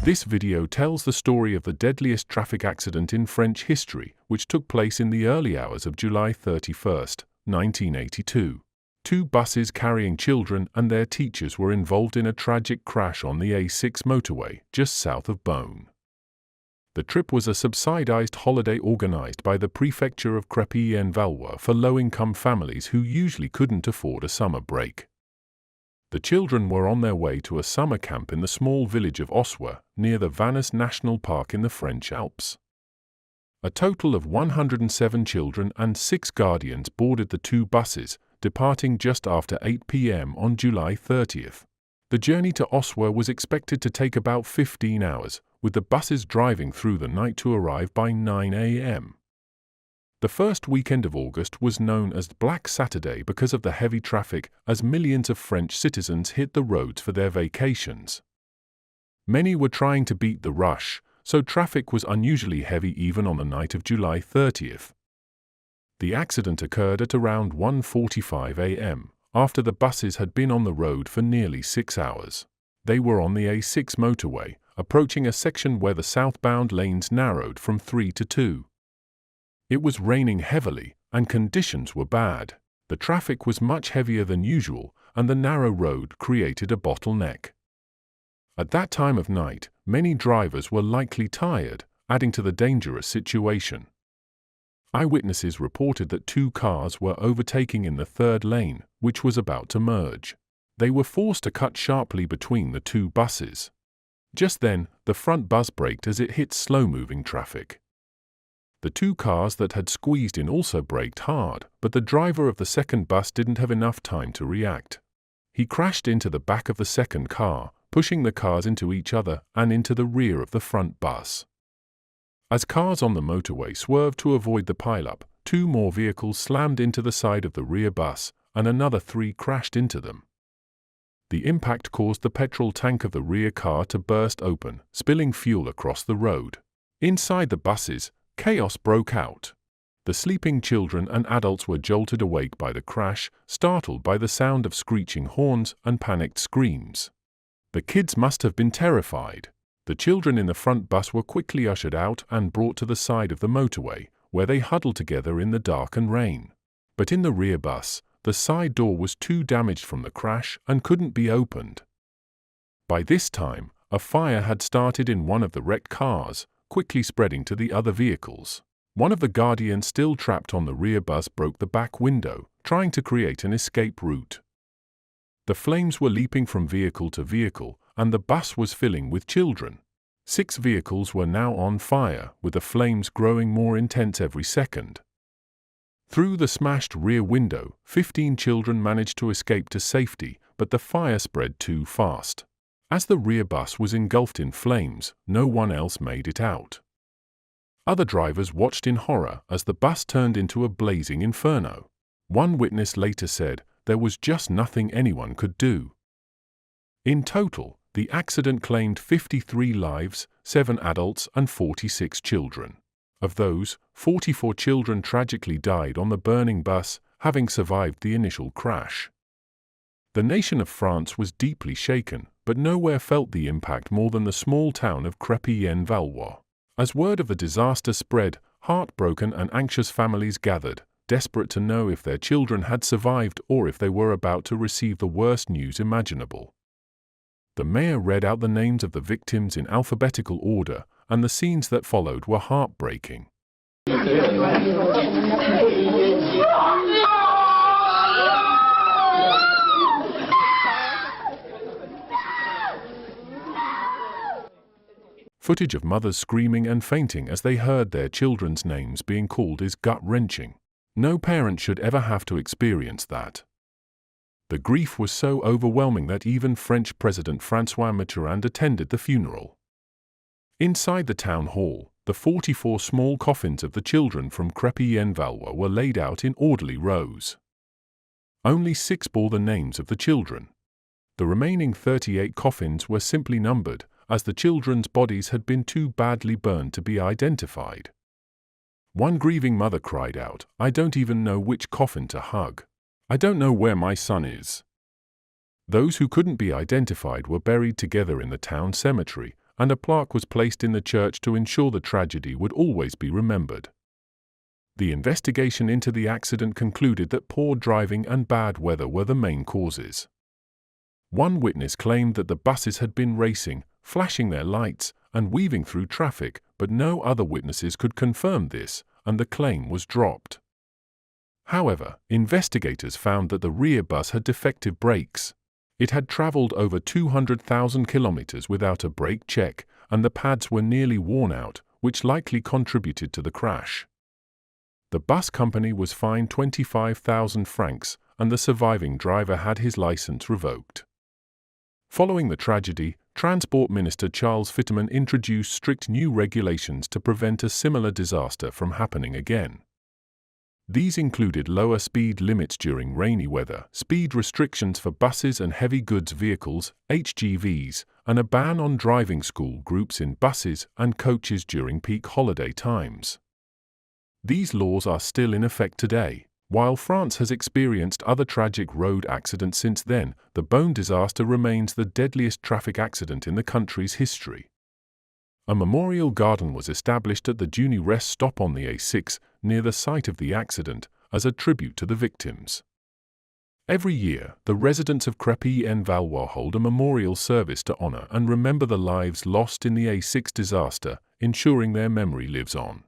This video tells the story of the deadliest traffic accident in French history, which took place in the early hours of July 31, 1982. Two buses carrying children and their teachers were involved in a tragic crash on the A6 motorway, just south of Beaune. The trip was a subsidized holiday organized by the prefecture of Crépy-en-Valois for low-income families who usually couldn't afford a summer break. The children were on their way to a summer camp in the small village of Ossois, near the Vannes National Park in the French Alps. A total of 107 children and 6 guardians boarded the two buses, departing just after 8 p.m. on July 30th. The journey to Ossois was expected to take about 15 hours, with the buses driving through the night to arrive by 9 a.m. The first weekend of August was known as Black Saturday because of the heavy traffic, as millions of French citizens hit the roads for their vacations. Many were trying to beat the rush, so traffic was unusually heavy even on the night of July 30th. The accident occurred at around 1:45 a.m., after the buses had been on the road for nearly 6 hours. They were on the A6 motorway, approaching a section where the southbound lanes narrowed from 3 to 2. It was raining heavily, and conditions were bad. The traffic was much heavier than usual, and the narrow road created a bottleneck. At that time of night, many drivers were likely tired, adding to the dangerous situation. Eyewitnesses reported that 2 cars were overtaking in the third lane, which was about to merge. They were forced to cut sharply between the 2 buses. Just then, the front bus braked as it hit slow-moving traffic. The 2 cars that had squeezed in also braked hard, but the driver of the second bus didn't have enough time to react. He crashed into the back of the second car, pushing the cars into each other and into the rear of the front bus. As cars on the motorway swerved to avoid the pileup, 2 more vehicles slammed into the side of the rear bus, and another 3 crashed into them. The impact caused the petrol tank of the rear car to burst open, spilling fuel across the road. Inside the buses, chaos broke out. The sleeping children and adults were jolted awake by the crash, startled by the sound of screeching horns and panicked screams. The kids must have been terrified. The children in the front bus were quickly ushered out and brought to the side of the motorway, where they huddled together in the dark and rain. But in the rear bus, the side door was too damaged from the crash and couldn't be opened. By this time, a fire had started in one of the wrecked cars, quickly spreading to the other vehicles. One of the guardians still trapped on the rear bus broke the back window, trying to create an escape route. The flames were leaping from vehicle to vehicle, and the bus was filling with children. 6 vehicles were now on fire, with the flames growing more intense every second. Through the smashed rear window, 15 children managed to escape to safety, but the fire spread too fast. As the rear bus was engulfed in flames, no one else made it out. Other drivers watched in horror as the bus turned into a blazing inferno. One witness later said, "There was just nothing anyone could do." In total, the accident claimed 53 lives, 7 adults and 46 children. Of those, 44 children tragically died on the burning bus, having survived the initial crash. The nation of France was deeply shaken, but nowhere felt the impact more than the small town of Crépy-en-Valois. As word of the disaster spread, heartbroken and anxious families gathered, desperate to know if their children had survived or if they were about to receive the worst news imaginable. The mayor read out the names of the victims in alphabetical order, and the scenes that followed were heartbreaking. Footage of mothers screaming and fainting as they heard their children's names being called is gut-wrenching. No parent should ever have to experience that. The grief was so overwhelming that even French President François Mitterrand attended the funeral. Inside the town hall, the 44 small coffins of the children from Crépy-en-Valois were laid out in orderly rows. Only 6 bore the names of the children. The remaining 38 coffins were simply numbered, as the children's bodies had been too badly burned to be identified. One grieving mother cried out, "I don't even know which coffin to hug. I don't know where my son is." Those who couldn't be identified were buried together in the town cemetery, and a plaque was placed in the church to ensure the tragedy would always be remembered. The investigation into the accident concluded that poor driving and bad weather were the main causes. One witness claimed that the buses had been racing, flashing their lights, and weaving through traffic, but no other witnesses could confirm this, and the claim was dropped. However, investigators found that the rear bus had defective brakes. It had traveled over 200,000 kilometers without a brake check, and the pads were nearly worn out, which likely contributed to the crash. The bus company was fined 25,000 francs, and the surviving driver had his license revoked. Following the tragedy, Transport Minister Charles Fitteman introduced strict new regulations to prevent a similar disaster from happening again. These included lower speed limits during rainy weather, speed restrictions for buses and heavy goods vehicles, HGVs, and a ban on driving school groups in buses and coaches during peak holiday times. These laws are still in effect today. While France has experienced other tragic road accidents since then, the Beaune disaster remains the deadliest traffic accident in the country's history. A memorial garden was established at the Beaune rest stop on the A6, near the site of the accident, as a tribute to the victims. Every year, the residents of Crépy-en-Valois hold a memorial service to honor and remember the lives lost in the A6 disaster, ensuring their memory lives on.